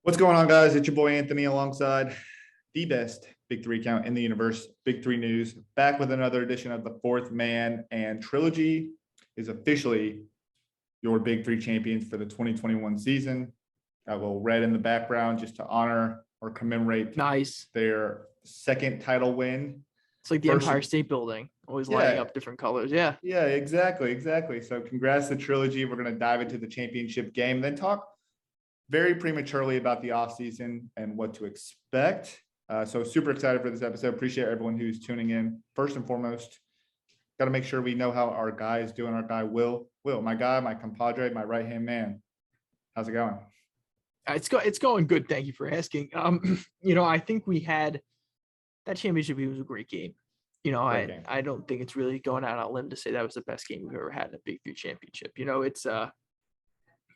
What's going on, guys? It's your boy Anthony alongside the best Big 3 count in the universe, Big3 News, back with another edition of the Fourth Man. And Trilogy is officially your Big 3 champions for the 2021 season. Got a little red in the background just to honor or commemorate their second title win. It's like the Empire State Building, always lighting up different colors. Yeah, exactly. So congrats to Trilogy. We're going to dive into the championship game, then talk very prematurely about the offseason and what to expect. So super excited for this episode. Appreciate everyone who's tuning in. First and foremost, got to make sure we know how our guy is doing. Our guy, Will, my guy, my compadre, my right-hand man. How's it going? It's going good. Thank you for asking. I think we had that championship. It was a great game. I don't think it's really going out on a limb to say that was the best game we've ever had in a Big 3 championship.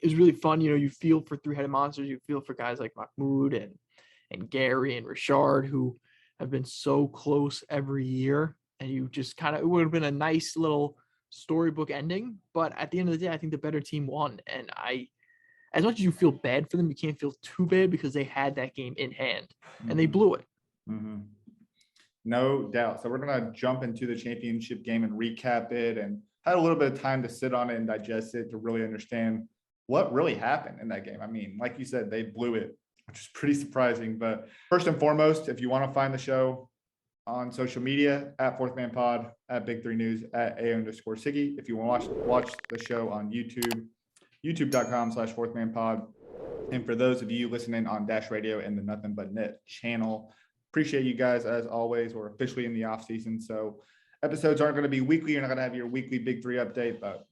It was really fun. You feel for three-headed monsters. You feel for guys like Mahmoud and Gary and Richard, who have been so close every year. And you just it would have been a nice little storybook ending. But at the end of the day, I think the better team won. And as much as you feel bad for them, you can't feel too bad because they had that game in hand and they blew it. Mm-hmm. No doubt. So we're going to jump into the championship game and recap it, and had a little bit of time to sit on it and digest it to really understand what really happened in that game. I mean, like you said, they blew it, which is pretty surprising. But first and foremost, if you want to find the show on social media, at Fourth Man Pod, at Big3News, at @A_Siggy. If you want to watch the show on YouTube, youtube.com/fourthmanpod. And for those of you listening on Dash Radio and the Nothing But Net channel, appreciate you guys as always. We're officially in the off season, so episodes aren't going to be weekly. You're not going to have your weekly Big 3 update, but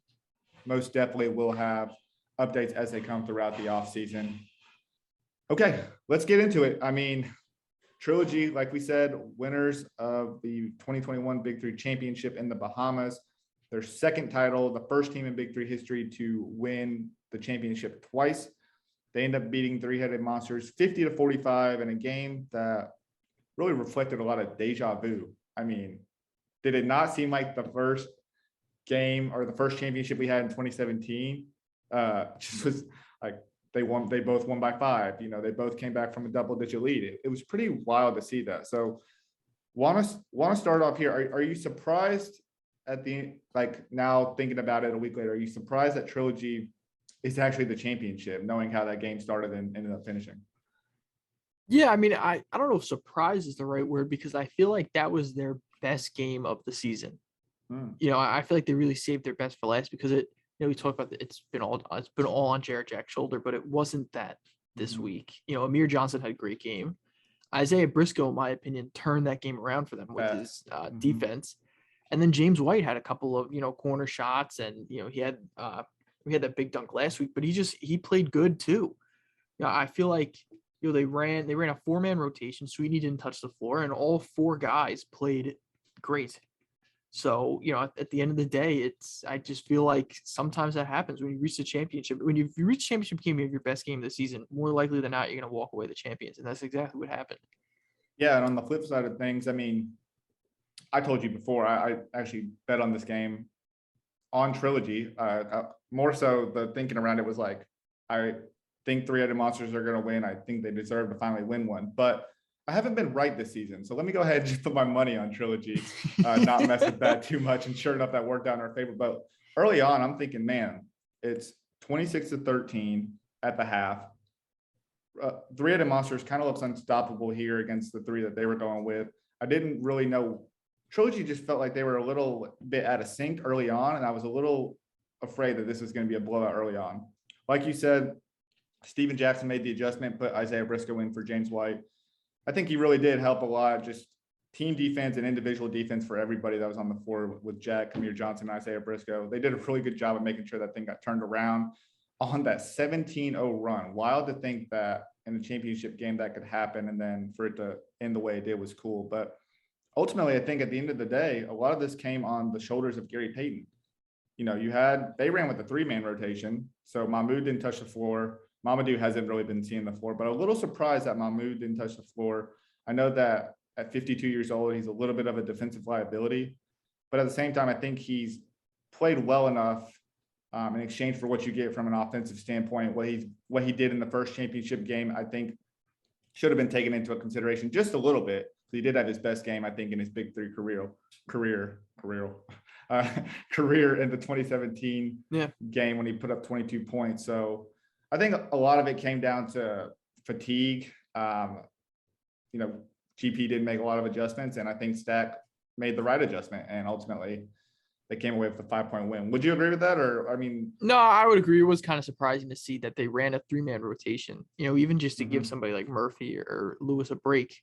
most definitely will have updates as they come throughout the off season. Okay, let's get into it. I mean, Trilogy, like we said, winners of the 2021 Big 3 championship in the Bahamas. Their second title, the first team in Big 3 history to win the championship twice. They end up beating three-headed monsters 50-45 in a game that really reflected a lot of deja vu. I mean, did it not seem like the first game or the first championship we had in 2017 just was like they both won by 5? They both came back from a double-digit lead. It was pretty wild to see that. So want to start off here. Are you surprised at the, now thinking about it a week later, are you surprised that Trilogy is actually the championship, knowing how that game started and ended up finishing? Yeah, I mean, I don't know if surprise is the right word, because I feel like that was their best game of the season. I feel like they really saved their best for last, because we talked about it's been all on Jared Jack's shoulder, but it wasn't that this week. Amir Johnson had a great game. Isaiah Briscoe, in my opinion, turned that game around for them with his defense. And then James White had a couple of, corner shots, and, we had that big dunk last week, but he played good too. I feel like, they ran a 4-man rotation. Sweetney didn't touch the floor, and all 4 guys played great. So, at the end of the day, I just feel like sometimes that happens when you reach the championship. When you reach the championship game, you have your best game of the season. More likely than not, you're going to walk away the champions, and that's exactly what happened. Yeah, and on the flip side of things, I mean, I told you before, I actually bet on this game on Trilogy. More so, the thinking around it was like, I think three-headed monsters are going to win. I think they deserve to finally win one. But I haven't been right this season. So let me go ahead and just put my money on Trilogy, not mess with that too much. And sure enough, that worked out in our favor. But early on, I'm thinking, man, it's 26-13 at the half. Three-headed monsters kind of looks unstoppable here against the 3 that they were going with. I didn't really know. Trilogy just felt like they were a little bit out of sync early on, and I was a little afraid that this was going to be a blowout early on. Like you said, Steven Jackson made the adjustment, put Isaiah Briscoe in for James White. I think he really did help a lot, just team defense and individual defense for everybody that was on the floor with Jack, Amir Johnson, and Isaiah Briscoe. They did a really good job of making sure that thing got turned around on that 17-0 run. Wild to think that in a championship game that could happen, and then for it to end the way it did was cool. But ultimately, I think at the end of the day, a lot of this came on the shoulders of Gary Payton. They ran with a 3-man rotation, so Mahmoud didn't touch the floor. Mamadou hasn't really been seeing the floor, but a little surprised that Mahmoud didn't touch the floor. I know that at 52 years old, he's a little bit of a defensive liability, but at the same time, I think he's played well enough in exchange for what you get from an offensive standpoint. What he did in the first championship game, I think, should have been taken into consideration just a little bit. He did have his best game, I think, in his Big 3 career in the 2017 game when he put up 22 points. So I think a lot of it came down to fatigue. GP didn't make a lot of adjustments, and I think Stack made the right adjustment, and ultimately they came away with a 5-point win. Would you agree with that? No, I would agree. It was kind of surprising to see that they ran a 3-man rotation, even just to give somebody like Murphy or Lewis a break.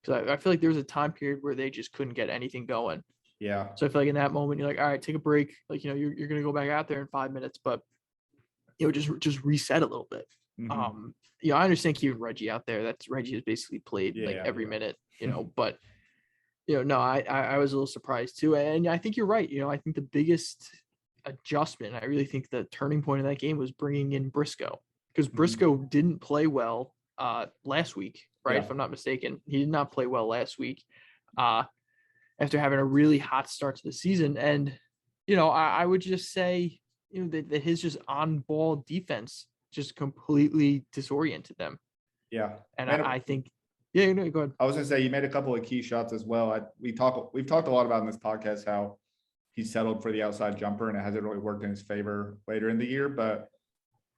Because I feel like there was a time period where they just couldn't get anything going. Yeah. So I feel like in that moment, you're like, all right, take a break. Like, you're going to go back out there in 5 minutes, but, just reset a little bit. I understand keeping Reggie out there. Reggie has basically played every minute, but no, I was a little surprised too. And I think you're right. I think the biggest adjustment, I really think the turning point of that game was bringing in Briscoe, because Briscoe didn't play well last week, right? If I'm not mistaken, he did not play well last week after having a really hot start to the season. And, I would just say, that his just on ball defense just completely disoriented them. Yeah. And I think, go ahead. I was going to say, you made a couple of key shots as well. We've talked a lot about in this podcast how he settled for the outside jumper and it hasn't really worked in his favor later in the year, but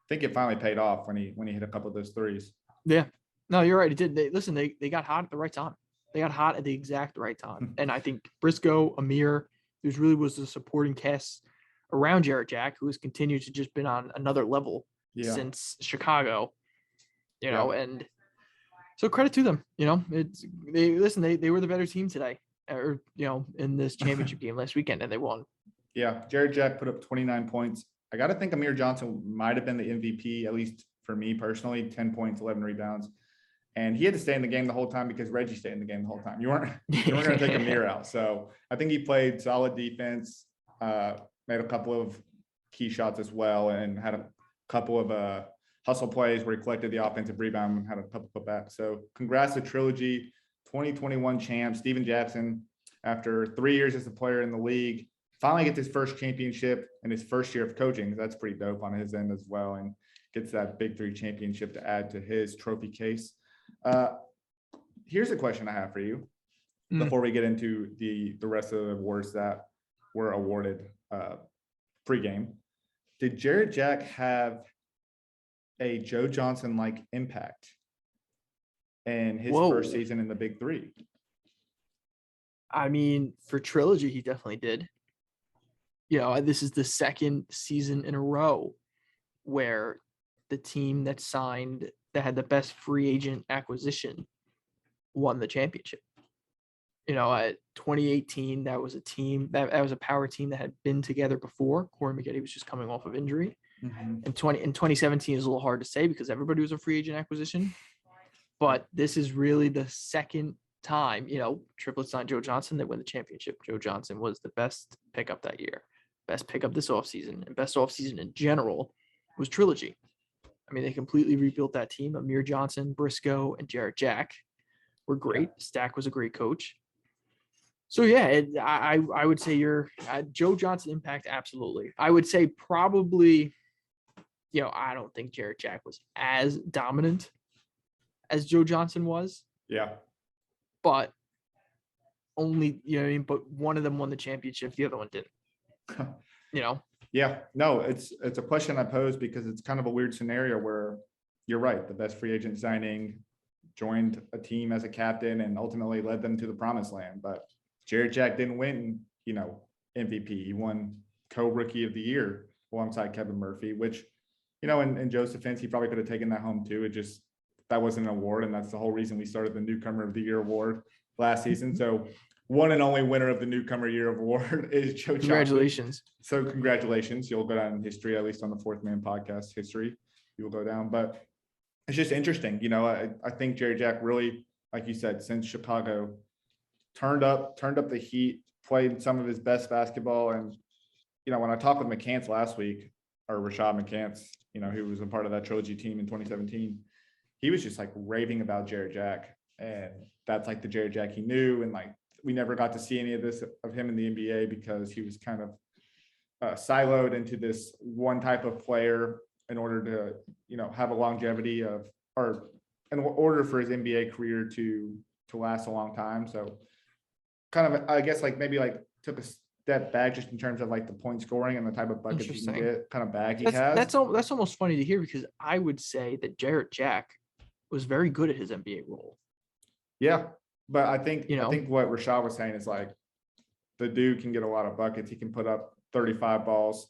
I think it finally paid off when he hit a couple of those threes. Yeah, no, you're right. It did. They got hot at the right time. They got hot at the exact right time. And I think Briscoe, Amir, there really was the supporting cast around Jarrett Jack, who has continued to just been on another level since Chicago, and so credit to them. They were the better team today, or in this championship game last weekend, and they won. Yeah, Jarrett Jack put up 29 points. I got to think Amir Johnson might have been the MVP, at least for me personally. 10 points, 11 rebounds, and he had to stay in the game the whole time because Reggie stayed in the game the whole time. You weren't going to take Amir out, so I think he played solid defense. Made a couple of key shots as well, and had a couple of hustle plays where he collected the offensive rebound and had a couple putbacks. So congrats to Trilogy, 2021 champ, Steven Jackson, after 3 years as a player in the league, finally gets his first championship in his first year of coaching. That's pretty dope on his end as well, and gets that Big 3 championship to add to his trophy case. Here's a question I have for you before we get into the rest of the awards that were awarded pregame. Did Jarrett Jack have a Joe Johnson-like impact in his first season in the Big 3? I mean, for Trilogy, he definitely did. This is the second season in a row where the team that had the best free agent acquisition won the championship. 2018, that was a team that was a power team that had been together before. Corey McGetty was just coming off of injury. In 2017 is a little hard to say because everybody was a free agent acquisition. But this is really the second time, triplets signed Joe Johnson, that win the championship. Joe Johnson was the best pickup that year, best pickup this offseason, and best offseason in general was Trilogy. I mean, they completely rebuilt that team. Amir Johnson, Briscoe, and Jarrett Jack were great. Stack was a great coach. So, I would say Joe Johnson impact, absolutely. I would say probably, I don't think Jarrett Jack was as dominant as Joe Johnson was. Yeah. But only, but one of them won the championship. The other one didn't, Yeah, no, it's a question I pose because it's kind of a weird scenario where you're right. The best free agent signing joined a team as a captain and ultimately led them to the promised land. But Jarrett Jack didn't win, MVP. He won co-rookie of the year alongside Kevin Murphy, which, in Joe's defense, he probably could have taken that home too. That wasn't an award. And that's the whole reason we started the Newcomer of the Year award last season. So one and only winner of the Newcomer Year award is Joe Johnson. Congratulations. So congratulations. You'll go down in history, at least on the Fourth Man podcast history. You will go down. But it's just interesting. I think Jarrett Jack really, like you said, since Chicago, turned up the heat, played some of his best basketball. And, when I talked with McCants last week, or Rashad McCants, who was a part of that Trilogy team in 2017, he was just like raving about Jarrett Jack. And that's like the Jarrett Jack he knew. And like, we never got to see any of this of him in the NBA because he was kind of siloed into this one type of player in order to, have a longevity or in order for his NBA career to last a long time. So kind of, I guess, like maybe like took a step back just in terms of like the point scoring and the type of buckets he can get, kind of bag he has. That's almost funny to hear, because I would say that Jarrett Jack was very good at his NBA role. Yeah, but I think what Rashad was saying is like the dude can get a lot of buckets. He can put up 35 balls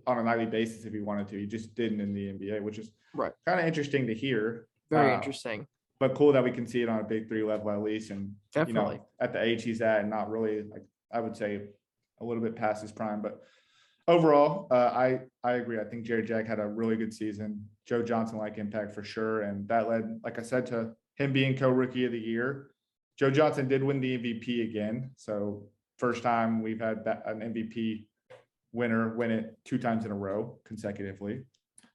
on a nightly basis if he wanted to. He just didn't in the NBA, which is kind of interesting to hear. Very interesting. But cool that we can see it on a Big 3 level at least. And, definitely at the age he's at, and not really, like, I would say a little bit past his prime. But overall, I agree. I think Jared Jack had a really good season. Joe Johnson-like impact for sure. And that led, like I said, to him being co-rookie of the year. Joe Johnson did win the MVP again. So first time we've had an MVP winner win it 2 times in a row consecutively.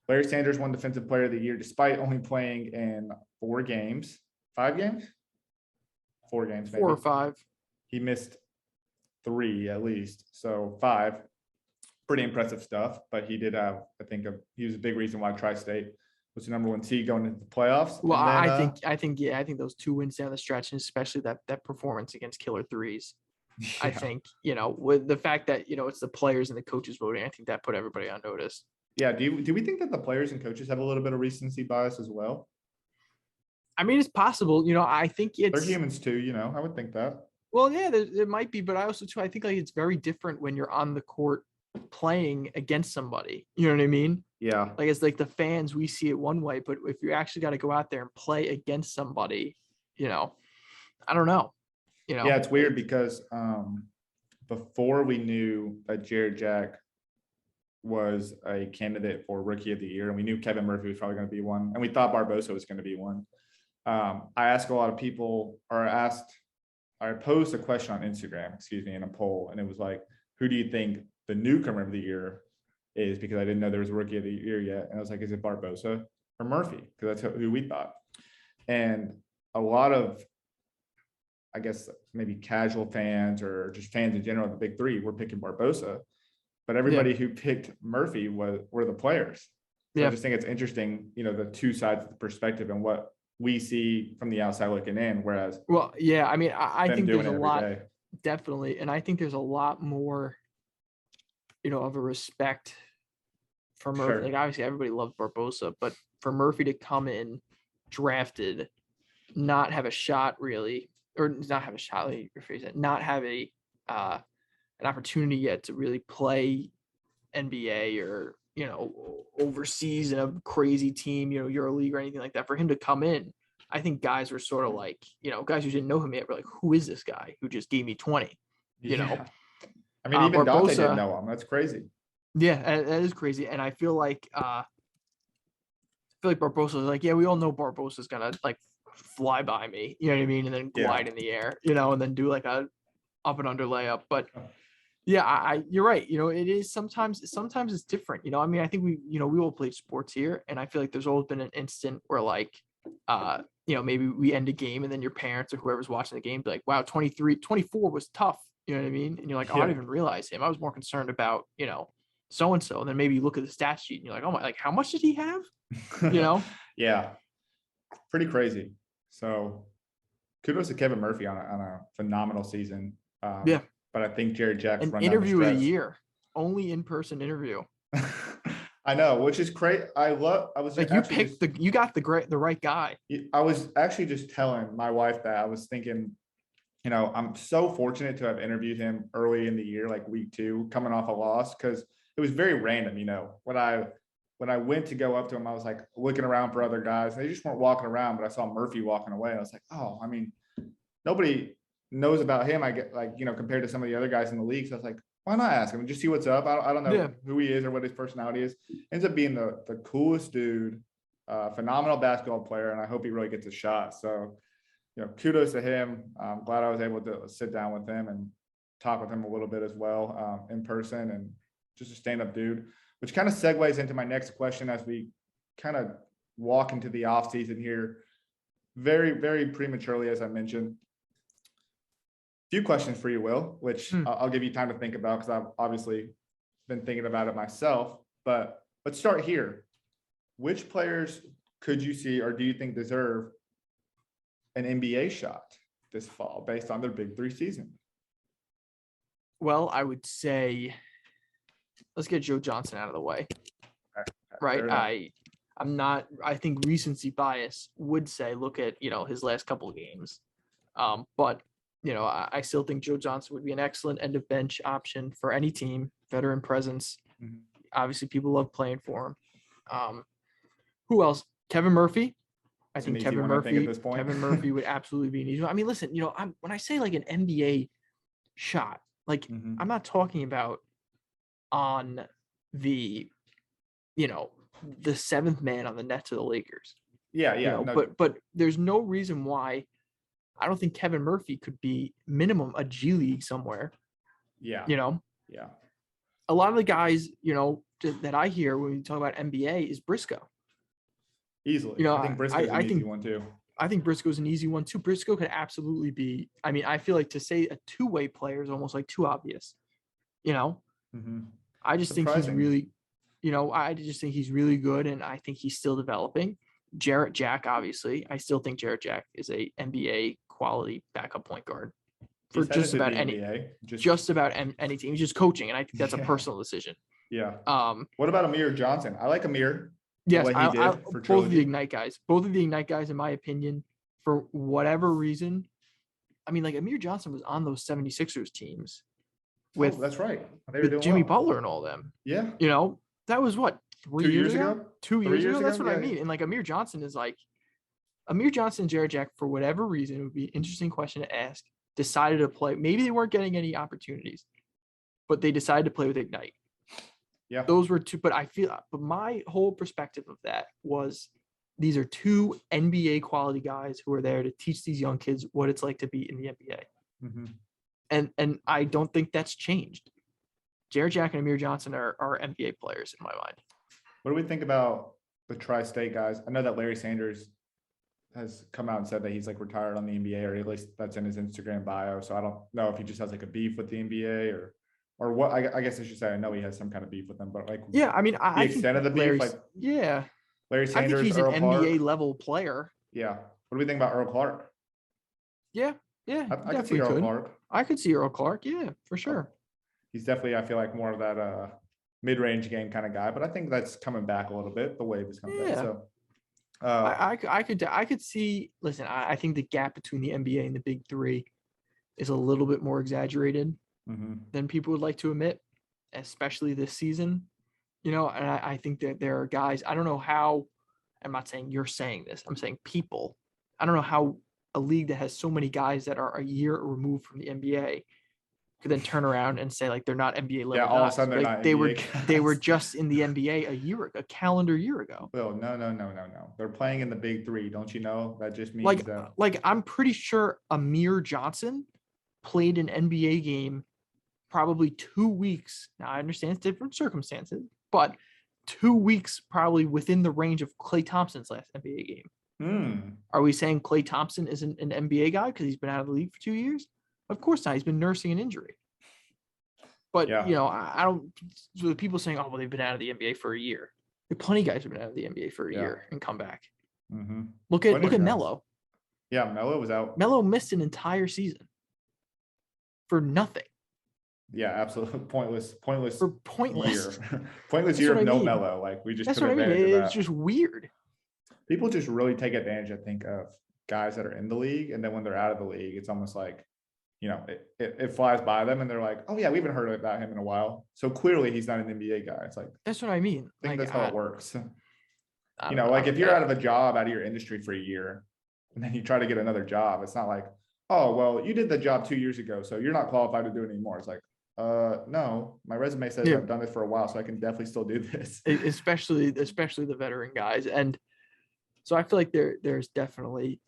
Larry Sanders won Defensive Player of the Year despite only playing in 4 games. 5 games? 4 games, maybe. 4 or 5. He missed 3 at least. So 5. Pretty impressive stuff. But he did have, he was a big reason why Tri-State was the number 1 seed going into the playoffs. Well, then, I think those 2 wins down the stretch, and especially that performance against Killer Threes. Yeah. I think, with the fact that, it's the players and the coaches voting, I think that put everybody on notice. Yeah. Do we think that the players and coaches have a little bit of recency bias as well? I mean, it's possible. I think they're humans too. I would think that. Well, yeah, there might be, but I also too, I think like it's very different when you're on the court playing against somebody. You know what I mean? Yeah. Like it's like the fans, we see it one way, but if you actually got to go out there and play against somebody, I don't know. Yeah, it's weird because before we knew that Jared Jack was a candidate for Rookie of the Year, and we knew Kevin Murphy was probably going to be one, and we thought Barbosa was going to be one. I asked a lot of people, I posed a question on Instagram, in a poll, and it was like, who do you think the newcomer of the year is? Because I didn't know there was a Rookie of the Year yet. And I was like, is it Barbosa or Murphy? Because that's who we thought. And a lot of, I guess, maybe casual fans or just fans in general of the Big 3 were picking Barbosa. But everybody who picked Murphy were the players. So I just think it's interesting, the 2 sides of the perspective and what we see from the outside looking in. Whereas, well, yeah, I mean, I think there's a lot, definitely. And I think there's a lot more, of a respect for Murphy. Sure. Like obviously everybody loved Barbosa, but for Murphy to come in drafted, not have a shot really, or not have a shot, let me rephrase it, not have an opportunity yet to really play NBA or, overseas in a crazy team, EuroLeague or anything like that, for him to come in, I think guys were sort of like, guys who didn't know him yet were like, who is this guy who just gave me 20, I mean, even Barbosa, Dante didn't know him. That's crazy. Yeah, that is crazy. And I feel like Barbosa is like, yeah, we all know Barbosa's gonna like fly by me, you know what I mean, and then glide in the air, and then do like a up and under layup. But yeah, you're right. It is sometimes it's different. I mean, I think we all played sports here, and I feel like there's always been an instant where like, maybe we end a game and then your parents or whoever's watching the game be like, wow, 24 was tough. You know what I mean? And you're like, oh, I didn't even realize him. I was more concerned about, so-and-so. And then maybe you look at the stat sheet and you're like, oh my, like how much did he have? Yeah. Pretty crazy. So kudos to Kevin Murphy on a phenomenal season. But I think Jared Jack's an interview of the year, only in-person interview. I know, which is great. I was like, you got the right guy. I was actually just telling my wife that I was thinking, I'm so fortunate to have interviewed him early in the year, like week 2, coming off a loss, because it was very random. When I went to go up to him, I was like looking around for other guys. They just weren't walking around, but I saw Murphy walking away. I was like, oh, I mean, nobody knows about him. I get like, compared to some of the other guys in the league. So I was like, why not ask him and just see what's up? I don't know who he is or what his personality is. Ends up being the coolest dude, phenomenal basketball player, and I hope he really gets a shot. So, kudos to him. I'm glad I was able to sit down with him and talk with him a little bit as well in person, and just a stand-up dude, which kind of segues into my next question as we kind of walk into the off season here very, very prematurely, as I mentioned. Few questions for you, Will, which I'll give you time to think about, because obviously been thinking about it myself, but let's start here. Which players could you see or do you think deserve an NBA shot this fall based on their Big 3 season? Well, I would say let's get Joe Johnson out of the way. Okay, right. I think recency bias would say look at, his last couple of games. But I still think Joe Johnson would be an excellent end of bench option for any team, veteran presence. Mm-hmm. Obviously people love playing for him. Who else? Kevin Murphy. I think Kevin Murphy would absolutely be an easy one. I mean, listen, when I say like an NBA shot, like I'm not talking about on the, the seventh man on the Nets of the Lakers. Yeah. But there's no reason why I don't think Kevin Murphy could be minimum a G League somewhere. Yeah. Yeah. A lot of the guys, that I hear when we talk about NBA is Briscoe. Easily. I think Briscoe's an easy one too. I think Briscoe's an easy one too. Briscoe could absolutely be. I mean, I feel like to say a two-way player is almost like too obvious. I just think he's really, I just think he's really good, and I think he's still developing. Jarrett Jack, obviously, I still think Jarrett Jack is a NBA quality backup point guard for just about any team. He's just coaching, and I think that's a personal decision. Yeah. What about Amir Johnson? I like Amir. Yes, both of the Ignite guys, in my opinion, for whatever reason. I mean, like Amir Johnson was on those 76ers teams with that's right. With Jimmy Butler and all them. Yeah. That was what, 3 years ago? 2 years ago? That's what I mean. And like Amir Johnson and Jarrett Jack, for whatever reason, it would be an interesting question to ask, decided to play. Maybe they weren't getting any opportunities, but they decided to play with Ignite. Yeah. Those were two, but my whole perspective of that was these are two NBA quality guys who are there to teach these young kids what it's like to be in the NBA. Mm-hmm. And I don't think that's changed. Jarrett Jack and Amir Johnson are NBA players in my mind. What do we think about the Tri-State guys? I know that Larry Sanders has come out and said that he's like retired on the NBA, or at least that's in his Instagram bio. So I don't know if he just has like a beef with the NBA or what. I guess I should say I know he has some kind of beef with them, but like I extent of the beef, Larry Sanders, I think he's Earl an Clark. NBA level player. Yeah. What do we think about Earl Clark? Yeah. I could see Earl Clark. I could see Earl Clark. Yeah, for sure. He's definitely, I feel like, more of that mid-range game kind of guy, but I think that's coming back a little bit. The wave is coming back. So I could see. Listen, I think the gap between the NBA and the Big 3 is a little bit more exaggerated than people would like to admit, especially this season. And I think that there are guys. I don't know how. I'm not saying you're saying this. I'm saying people. I don't know how a league that has so many guys that are a year removed from the NBA could then turn around and say like they're not NBA level. Yeah, all of a sudden they're not. They were just in the NBA a calendar year ago. Well, no. They're playing in the Big 3. Don't you know? That just means like I'm pretty sure Amir Johnson played an NBA game probably 2 weeks. Now I understand it's different circumstances, but 2 weeks probably within the range of Klay Thompson's last NBA game. Are we saying Klay Thompson isn't an NBA guy because he's been out of the league for 2 years? Of course not. He's been nursing an injury. But, I don't – so the people saying, oh, well, they've been out of the NBA for a year. There are plenty of guys who've been out of the NBA for a year and come back. Look at Melo. Yeah, Melo was out. Melo missed an entire season for nothing. Yeah, absolutely. Pointless year. Pointless year of no Melo. Like, we just That's what I mean. It's just weird. People just really take advantage, I think, of guys that are in the league. And then when they're out of the league, it's almost like, it flies by them and they're like, oh yeah, we haven't heard about him in a while. So clearly he's not an NBA guy. It's like, that's what I mean. I think that's how it works. If you're out of a job, out of your industry for a year, and then you try to get another job, it's not like, oh, well, you did the job 2 years ago, so you're not qualified to do it anymore. It's like, no, my resume says I've done this for a while, so I can definitely still do this. Especially the veteran guys. And so I feel like there's definitely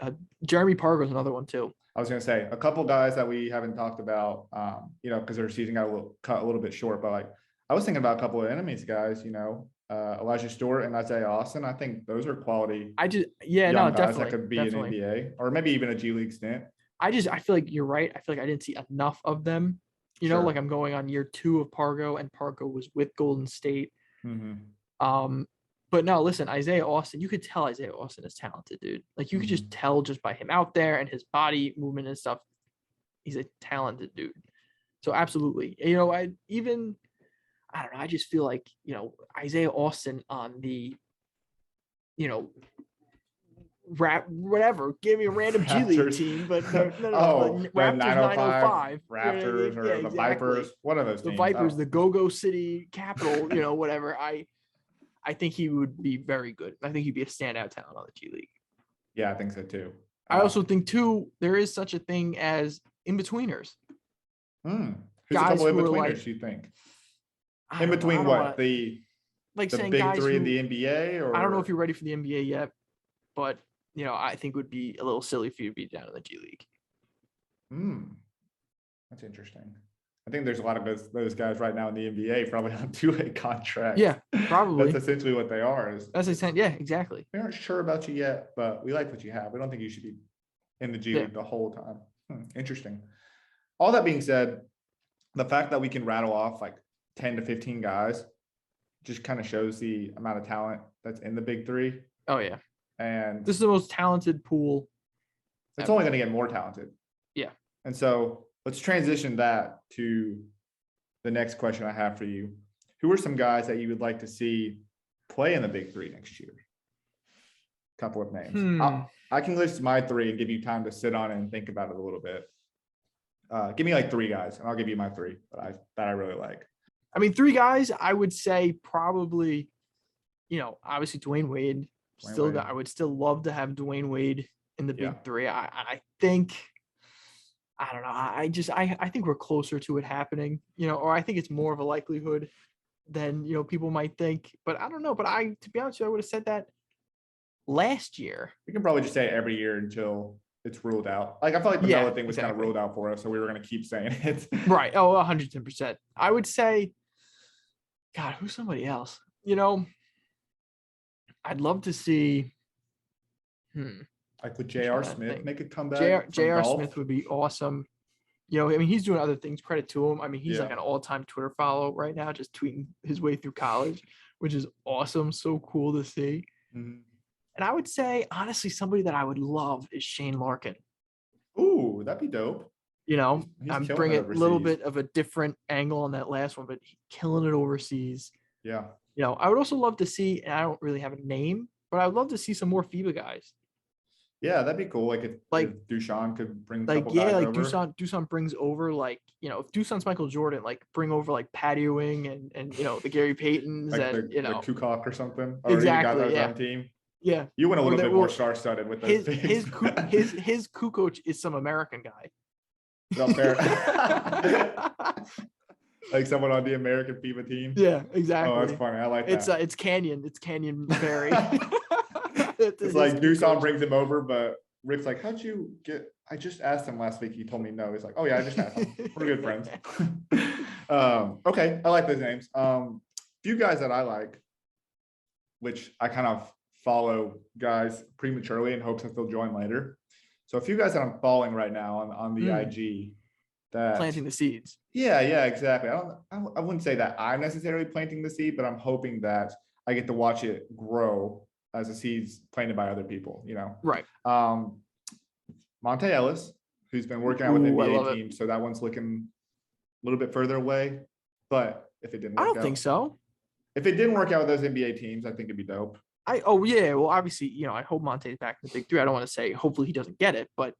Jeremy Parker's another one too. I was going to say a couple guys that we haven't talked about, because their season got cut a little bit short, but like I was thinking about a couple of enemies guys, Elijah Stewart and Isaiah Austin. I think those are quality. Guys that could be an NBA or maybe even a G League stint. I feel like you're right. I feel like I didn't see enough of them You know, like I'm going on year 2 of Pargo, and Pargo was with Golden State. But no, listen, Isaiah Austin, you could tell Isaiah Austin is talented, dude. Like you could just tell just by him out there and his body movement and stuff. He's a talented dude. So absolutely. You know, I don't know. I just feel like, you know, Isaiah Austin on the, you know, whatever, give me a random G League team, but no, the Raptors 905 Raptors or the Vipers, one of those teams. The Vipers, the Go-Go City Capital, you know, whatever. I think he would be very good. I think he'd be a standout talent on the G League. Yeah, I think so too. I also think too, there is such a thing as in-betweeners. Who's a couple in-betweeners, you think? In between what? The big three in the NBA? Or I don't know if you're ready for the NBA yet, but you know, I think it would be a little silly for you to be down in the G League. That's interesting. I think there's a lot of those guys right now in the NBA probably on two-way contracts. Yeah, probably. That's essentially what they are. Yeah, exactly. We aren't sure about you yet, but we like what you have. We don't think you should be in the G League the whole time. Interesting. All that being said, the fact that we can rattle off like 10 to 15 guys just kind of shows the amount of talent that's in the big three. Oh, yeah. And this is the most talented pool. It's only going to get more talented. Yeah. And so let's transition that to the next question I have for you. Who are some guys that you would like to see play in the big three next year? Couple of names. I can list my 3 and give you time to sit on it and think about it a little bit. Give me like 3 guys, and I'll give you my 3 that I really like. I mean, 3 guys, I would say probably, you know, obviously Dwayne Wade. I would still love to have Dwayne Wade in the big three. I think, I don't know. I think we're closer to it happening, you know, or I think it's more of a likelihood than, you know, people might think. But I don't know. But to be honest with you, I would have said that last year. We can probably just say it every year until it's ruled out. Like I feel like the Melo thing was kind of ruled out for us, so we were going to keep saying it. Right. Oh, 110%. I would say, God, who's somebody else? You know, I'd love to see. Like would J.R. Smith make a comeback? J.R. Smith would be awesome. You know, I mean, he's doing other things. Credit to him. I mean, he's like an all-time Twitter follow right now, just tweeting his way through college, which is awesome. So cool to see. And I would say, honestly, somebody that I would love is Shane Larkin. Ooh, that'd be dope. You know, I'm bringing a little bit of a different angle on that last one, but killing it overseas. Yeah. You know, I would also love to see, and I don't really have a name, but I would love to see some more FIBA guys. Yeah, that'd be cool. Like if Dusan could bring a couple guys over. Dusan brings over, like, you know, if Dusan's Michael Jordan, like bring over like Patty Ewing and you know, the Gary Paytons and, you know. Like Kukoc or something. Or exactly, on team. Yeah. You went a little bit more star-studded with those his Kukoc is some American guy. Is that fair? Like someone on the American FIBA team. Yeah, exactly. Oh, that's funny. I like that. It's Canyon. It's Canyon Berry. It's like Dusan brings him over, but Rick's like, how'd you get? I just asked him last week. He told me no. He's like, oh yeah, I just asked him. We're good friends. Okay, I like those names. Few guys that I like, which I kind of follow guys prematurely in hopes that they'll join later. So a few guys that I'm following right now on the IG that planting the seeds. Yeah, exactly. I wouldn't say that I'm necessarily planting the seed, but I'm hoping that I get to watch it grow as the seeds planted by other people, you know? Right. Monte Ellis, who's been working out with NBA teams. So that one's looking a little bit further away, but if it didn't work out. I don't think so. If it didn't work out with those NBA teams, I think it'd be dope. Well, obviously, you know, I hope Monte's back in the big three. I don't want to say hopefully he doesn't get it, but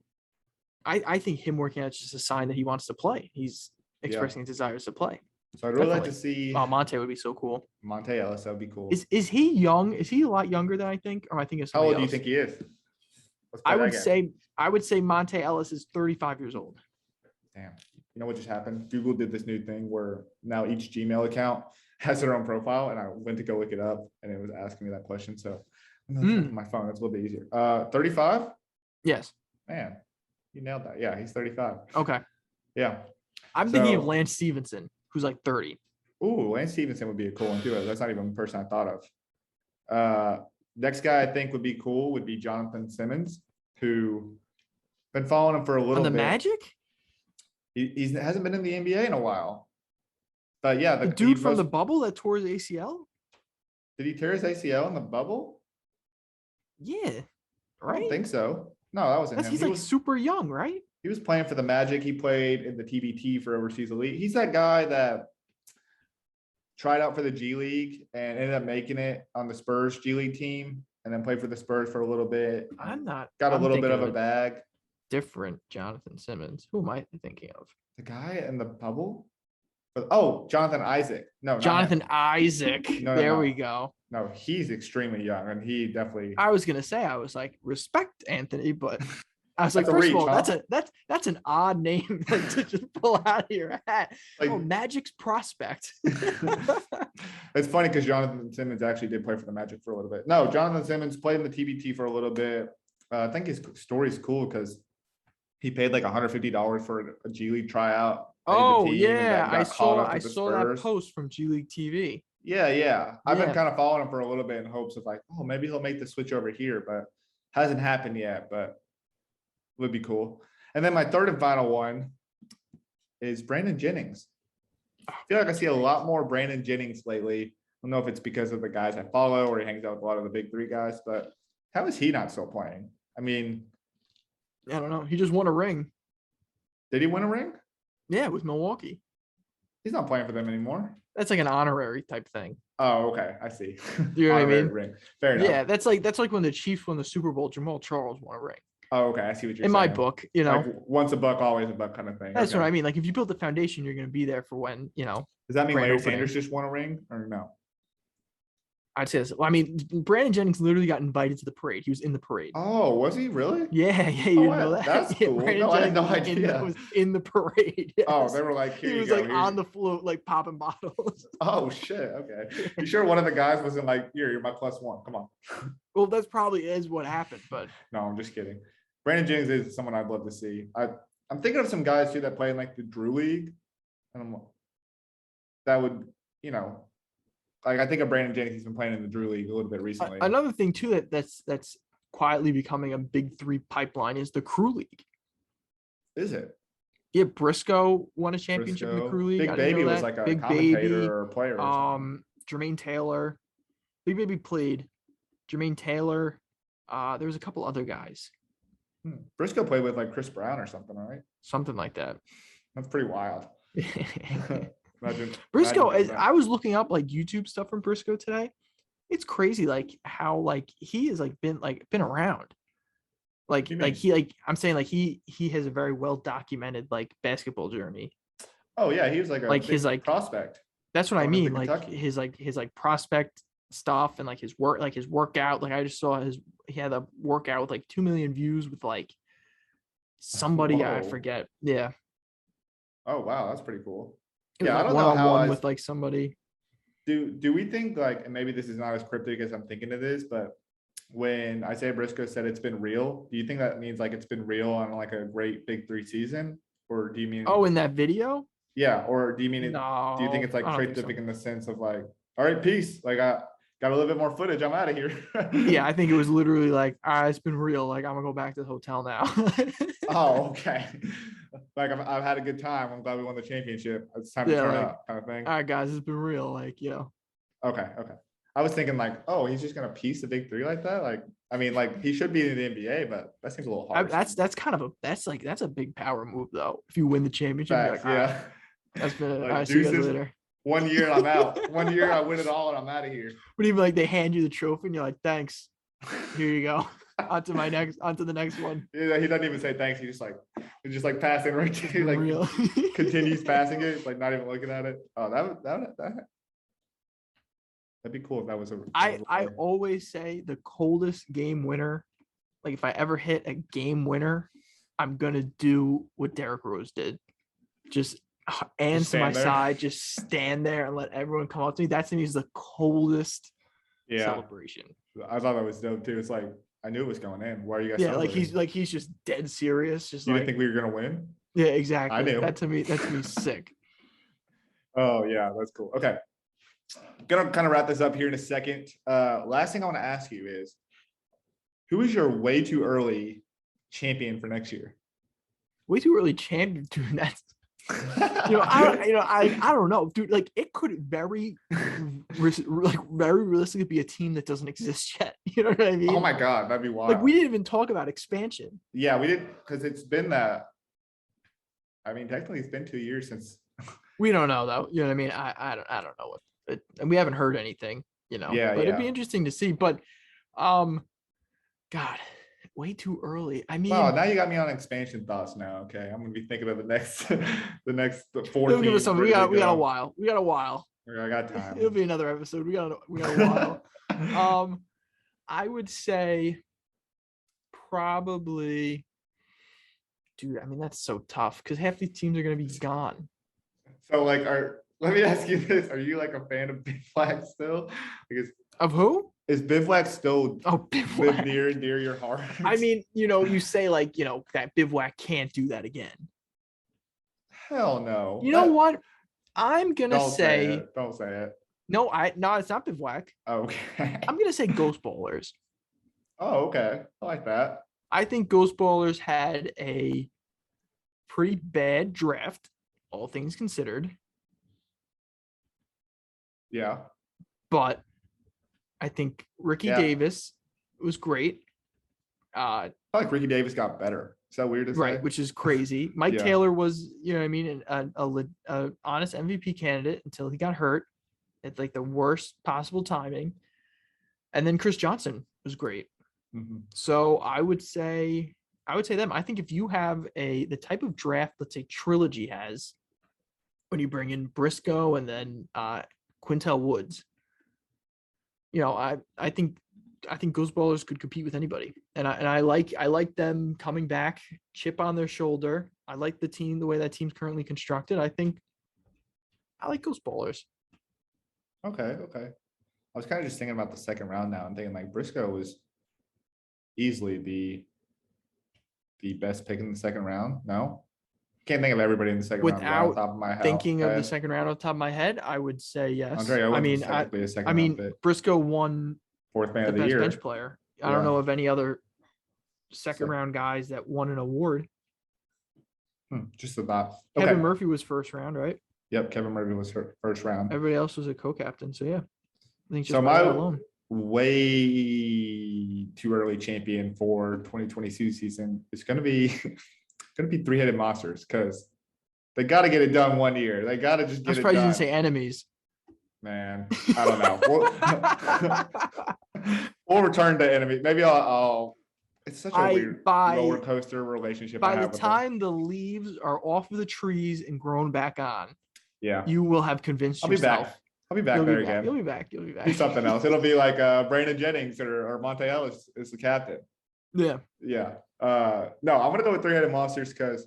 I think him working out is just a sign that he wants to play. He's expressing his desires to play. So I'd really like to see. Oh, Monte would be so cool. Monte Ellis, that would be cool. Is he young? Is he a lot younger than I think? Or I think it's how old do you think he is? I would say Monte Ellis is 35 years old. Damn. You know what just happened? Google did this new thing where now each Gmail account has their own profile, and I went to go look it up, and it was asking me that question. So I'm on my phone. It's a little bit easier. 35? Yes. Man, you nailed that. Yeah, he's 35. Okay. Yeah. I'm thinking of Lance Stevenson, who's like 30. Ooh, Lance Stevenson would be a cool one too. That's not even the person I thought of. Next guy I think would be cool would be Jonathan Simmons, who been following him for a little bit. On the Magic? He hasn't been in the NBA in a while. But yeah, The dude from the bubble that tore his ACL? Did he tear his ACL in the bubble? Yeah. I don't Right? think so. No, that wasn't him. He's like super young, right? He was playing for the Magic. He played in the TBT for Overseas Elite. He's that guy that tried out for the G League and ended up making it on the Spurs G League team, and then played for the Spurs for a little bit. Got a little bit of a bag. Different Jonathan Simmons. Who am I thinking of? The guy in the bubble? Oh, Jonathan Isaac. No, Jonathan Isaac. There we go. No, he's extremely young, and he definitely. I was gonna say, I was like, respect Anthony, but I was like, That's a first of reach, all, huh? that's an odd name like, to just pull out of your hat. Like- oh, Magic's prospect. It's funny because Jonathan Simmons actually did play for the Magic for a little bit. No, Jonathan Simmons played in the TBT for a little bit. I think his story is cool because he paid like $150 for a G League tryout. Oh yeah, I saw that post from G League TV. Yeah. I've been kind of following him for a little bit in hopes of like, oh, maybe he'll make the switch over here, but hasn't happened yet, but would be cool. And then my third and final one is Brandon Jennings. I feel like I see a lot more Brandon Jennings lately. I don't know if it's because of the guys I follow or he hangs out with a lot of the big three guys, but how is he not still playing? I mean, I don't know. He just won a ring. Did he win a ring? Yeah, with Milwaukee. He's not playing for them anymore. That's like an honorary type thing. Oh, okay. I see. You know what I mean? Ring. Fair enough. Yeah, that's like when the Chiefs won the Super Bowl, Jamal Charles won a ring. Oh, okay. I see what you're saying. In my book, you know. Like once a buck, always a buck kind of thing. That's what I mean. Like if you build the foundation, you're going to be there for when, you know. Does that mean Larry Sanders just won a ring or no? I'd say this. Well, I mean, Brandon Jennings literally got invited to the parade. He was in the parade. Oh, was he really? Yeah. You didn't know that? That's cool. Brandon I had no Jennings idea. was in the parade. Yes. Oh, they were like, he was like on the float, like popping bottles. Oh shit. Okay. You sure one of the guys wasn't like, you're my +1. Come on. Well, that's probably is what happened, but no, I'm just kidding. Brandon Jennings is someone I'd love to see. I'm thinking of some guys too that play in like the Drew League, and that would, you know, like I think of Brandon Jennings. He's been playing in the Drew League a little bit recently. Another thing too that's quietly becoming a big three pipeline is the Crew League. Is it? Yeah, Briscoe won a championship in the Crew League. Big Baby was like a Big commentator Baby, or a player. Or Jermaine Taylor. Big Baby played. Jermaine Taylor. There was a couple other guys. Briscoe played with like Chris Brown or something, right? Something like that. That's pretty wild. Briscoe, I was looking up like YouTube stuff from Briscoe today. It's crazy, like how like he has like been around. I'm saying like he has a very well documented like basketball journey. Oh yeah, he was like his like prospect. That's what I mean. Like his prospect stuff and like his workout. Like I just saw he had a workout with like 2 million views with like somebody. Whoa. I forget. Yeah. Oh wow, that's pretty cool. Yeah, I don't know how with like somebody. Do we think like, and maybe this is not as cryptic as I'm thinking it is, but when Isaiah Briscoe said it's been real, do you think that means like it's been real on like a great Big 3 season, or do you mean? Oh, in that video? Yeah, or do you mean it? No, do you think it's like cryptic in the sense of like, all right, peace. Like I got a little bit more footage. I'm out of here. Yeah, I think it was literally like, it's been real. Like I'm gonna go back to the hotel now. Oh, okay. Like I've had a good time. I'm glad we won the championship. It's time to turn up, kind of thing. All right, guys, it's been real. Like, you know. Okay. I was thinking like, oh, he's just gonna piece the Big 3 like that. Like, I mean, like he should be in the NBA, but that seems a little hard. That's a big power move though. If you win the championship, Facts, yeah. That's been. Like, see you guys later. 1 year I'm out. 1 year I win it all and I'm out of here. But even like they hand you the trophy and you're like, thanks. Here you go. On to the next one. Yeah, he doesn't even say thanks. He's just like passing right to you, like continues passing it, like not even looking at it. Oh, that'd be cool if that was a. I always say the coldest game winner. Like if I ever hit a game winner, I'm gonna do what Derrick Rose did. Just hands to my side, just stand there and let everyone come up to me. That to me is the coldest celebration. I thought that was dope too. It's like I knew it was going in. Why are you guys? Yeah, he's just dead serious. Just you didn't think we were gonna win? Yeah, exactly. I knew. That to me sick. Oh yeah, that's cool. Okay, gonna kind of wrap this up here in a second. Last thing I want to ask you is, who is your way too early champion for next year? Way too early champion, dude. I don't know, dude. Like, it could very realistically be a team that doesn't exist yet. You know what I mean? Oh my God, that'd be wild. Like, we didn't even talk about expansion. Yeah, we did, because it's been that. I mean, technically, it's been 2 years since. We don't know though. You know what I mean? I don't know and we haven't heard anything. Yeah, but it'd be yeah. interesting to see. But, God, way too early. I mean, Wow, now you got me on expansion thoughts now. Okay, I'm gonna be thinking of the next, the 4 it'll give us teams. something. ready to We got a go. while. We got a while. I got time. It'll be another episode. We got a while. I would say probably, dude. I mean, that's so tough because half these teams are gonna be gone. So, like, let me ask you this: are you like a fan of Bivouac still? Because Of who? is Bivouac still Bivouac. near and dear your heart? I mean, you say like, that Bivouac can't do that again. Hell no. You know what? I'm gonna say. Don't say it. No, it's not Bivouac. Okay. I'm gonna say Ghost Ballers. Oh, okay. I like that. I think Ghost Ballers had a pretty bad draft, all things considered. Yeah. But I think Ricky Davis was great. I feel like Ricky Davis got better. Is that weird to say? Right, which is crazy. Mike Taylor was, you know what I mean, a honest MVP candidate until he got hurt at like the worst possible timing. And then Chris Johnson was great. Mm-hmm. So I would say them. I think if you have the type of draft, let's say Trilogy has, when you bring in Briscoe and then Quintel Woods, I think Ghost Ballers could compete with anybody. And I like them coming back, chip on their shoulder. I like the way that team's currently constructed. I like Ghost Ballers. Okay. I was kind of just thinking about the second round now and thinking like Briscoe was easily the best pick in the second round. No? Can't think of everybody in the second round off the top of my head. Thinking of the second round off the top of my head, I would say yes. Andre Owens was a second round pick. Briscoe won fourth man of the year. Bench player. I don't know of any other second round guys that won an award. Just about. Kevin Murphy was first round, right? Yep, Kevin Murphy was first round. Everybody else was a co-captain. So yeah, I think so my way too early champion for 2022 season is going to be three-headed monsters because they got to get it done one year. They got to just get it done. I was surprised you didn't say enemies. Man, I don't know. We'll return to enemy. Maybe I'll. It's such a weird roller coaster relationship. By the time the leaves are off of the trees and grown back on, yeah, you will have convinced yourself. I'll be back there again. You'll be back. Do something else. It'll be like Brandon Jennings or Monte Ellis is the captain. Yeah. Yeah. No, I'm gonna go with three-headed monsters because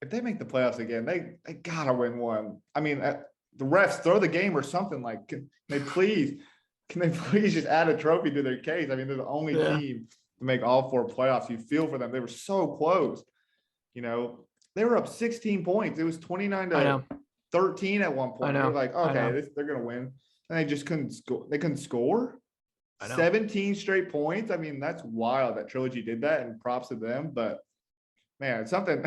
if they make the playoffs again, they gotta win one. I mean, the refs throw the game or something. Like, can they please just add a trophy to their case? I mean, they're the only team to make all four playoffs. You feel for them. They were so close. They were up 16 points. It was 29-13 at one point. They're like, okay, they're gonna win, and they just couldn't score. They couldn't score. 17 straight points. I mean, that's wild that Trilogy did that, and props to them. But man, it's something.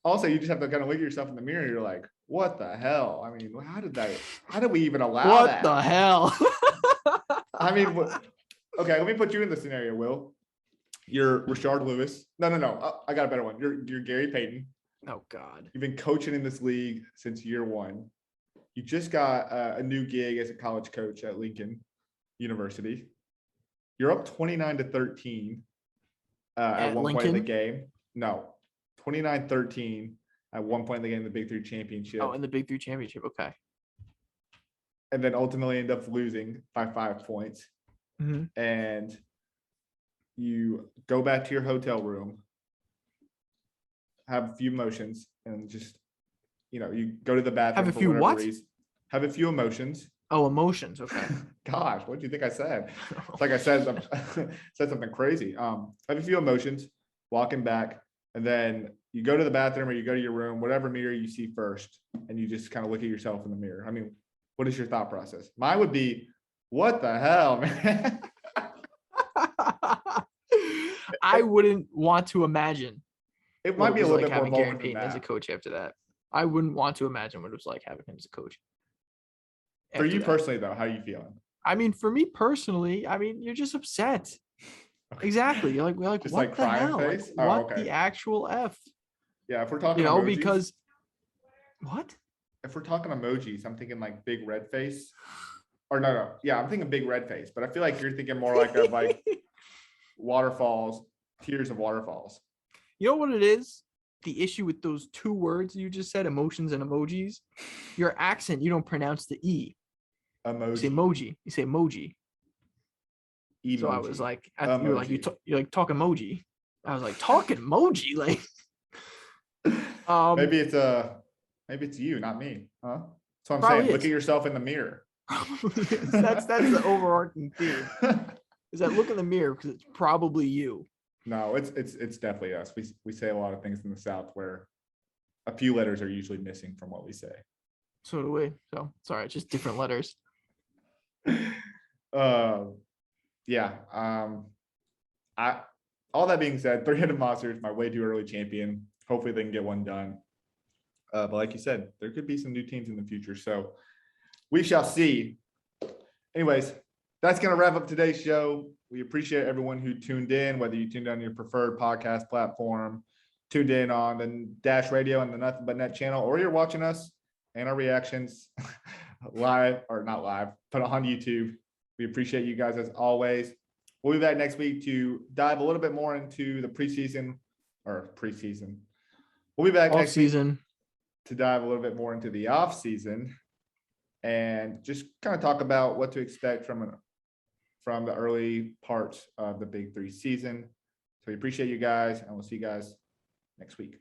Also, you just have to kind of look at yourself in the mirror. And you're like, what the hell? I mean, how did we even allow that? What the hell? I mean, okay, let me put you in the scenario, Will. You're Rashard Lewis. No. I got a better one. You're Gary Payton. Oh, God. You've been coaching in this league since year one. You just got a new gig as a college coach at Lincoln University. You're up 29-13 at one point in the game. No, 29-13 at one point in the game, the Big 3 championship. Oh, in the Big 3 championship. Okay. And then ultimately end up losing by 5 points. Mm-hmm. And you go back to your hotel room, have a few emotions, and just, you go to the bathroom. Have a few what? Have a few emotions. Oh, emotions. Okay. Gosh, what do you think I said? It's like I said something crazy. Have a few emotions, walking back, and then you go to the bathroom or you go to your room, whatever mirror you see first, and you just kind of look at yourself in the mirror. I mean, what is your thought process? Mine would be, what the hell, man? I wouldn't want to imagine. It might be a little bit more having Gary vulgar Payton than as a that. coach after that. I wouldn't want to imagine what it was like having him as a coach. For after you that. personally, though, how are you feeling? I mean, for me personally, I mean, you're just upset. Okay. Exactly. You're like, Just what like the crying hell? Like, face? Oh, what okay. the actual F? Yeah, if we're talking emojis, Because what? if we're talking emojis, I'm thinking like big red face. Or no. Yeah, I'm thinking big red face, but I feel like you're thinking more like of like waterfalls, tears of waterfalls. You know what it is? The issue with those two words you just said, emotions and emojis, your accent, you don't pronounce the E. Emoji. You say emoji. You say emoji. Emoji. So I was like, you were like, Emoji. you're like, talk emoji. I was like, talking emoji? Like, maybe it's you, not me. Huh? That's what I'm saying. Look at yourself in the mirror. Probably is. That's the overarching theme. Is that look in the mirror because it's probably you. No, it's definitely us. We say a lot of things in the South where a few letters are usually missing from what we say. So do we. So sorry, it's just different letters. Yeah. All that being said, 3-headed monsters, my way too early champion. Hopefully they can get one done. But like you said, there could be some new teams in the future. So we shall see. Anyways, that's going to wrap up today's show. We appreciate everyone who tuned in, whether you tuned on your preferred podcast platform, tuned in on the Dash Radio and the Nothing But Net channel, or you're watching us and our reactions live, or not live, but on YouTube. We appreciate you guys as always. We'll be back next week to dive a little bit more into the preseason. We'll be back next week to dive a little bit more into the off season and just kind of talk about what to expect from the early parts of the Big 3 season. So we appreciate you guys, and we'll see you guys next week.